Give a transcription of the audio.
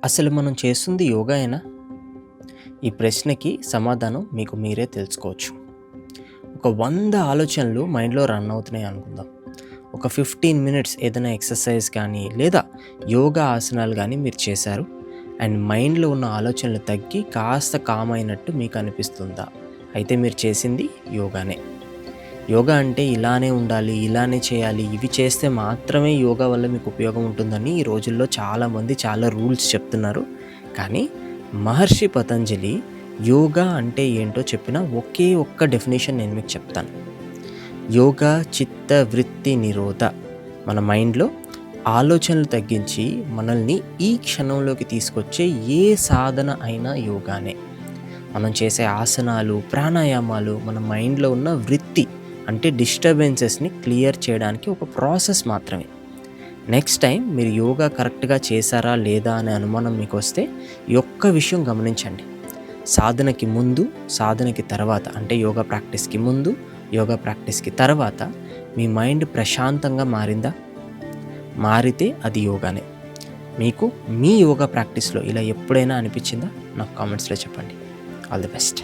అసలు మనం చేస్తుంది యోగాయేనా? ఈ ప్రశ్నకి సమాధానం మీకు మీరే తెలుసుకోవచ్చు. ఒక 100 ఆలోచనలు మైండ్‌లో రన్ అవుతున్నాయి అనుకుందాం. ఒక 15 మినిట్స్ ఏదైనా ఎక్సర్సైజ్ కానీ, లేదా యోగా ఆసనాలు గానీ మీరు చేశారు. అండ్ మైండ్‌లో ఉన్న ఆలోచనలు తగ్గి కాస్త కామ్ అయినట్టు మీకు అనిపిస్తుందా? అయితే మీరు చేసింది యోగానే. యోగా అంటే ఇలానే ఉండాలి, ఇలానే చేయాలి, ఇవి చేస్తే మాత్రమే యోగా వల్ల మీకు ఉపయోగం ఉంటుందని ఈ రోజుల్లో చాలామంది చాలా రూల్స్ చెప్తున్నారు. కానీ మహర్షి పతంజలి యోగా అంటే ఏంటో చెప్పిన ఒకే ఒక్క డెఫినేషన్ నేను మీకు చెప్తాను. యోగా చిత్త వృత్తి నిరోధ. మన మైండ్లో ఆలోచనలు తగ్గించి మనల్ని ఈ క్షణంలోకి తీసుకొచ్చే ఏ సాధన అయినా యోగానే. మనం చేసే ఆసనాలు, ప్రాణాయామాలు మన మైండ్లో ఉన్న వృత్తి అంటే డిస్టర్బెన్సెస్ని క్లియర్ చేయడానికి ఒక ప్రాసెస్ మాత్రమే. నెక్స్ట్ టైం మీరు యోగా కరెక్ట్గా చేశారా లేదా అనే అనుమానం మీకు వస్తే ఈ ఒక్క విషయం గమనించండి. సాధనకి ముందు, సాధనకి తర్వాత అంటే యోగా ప్రాక్టీస్కి ముందు, యోగా ప్రాక్టీస్కి తర్వాత మీ మైండ్ ప్రశాంతంగా మారిందా? మారితే అది యోగానే. మీకు మీ యోగా ప్రాక్టీస్లో ఇలా ఎప్పుడైనా అనిపించిందా? నాకు కామెంట్స్లో చెప్పండి. All the best.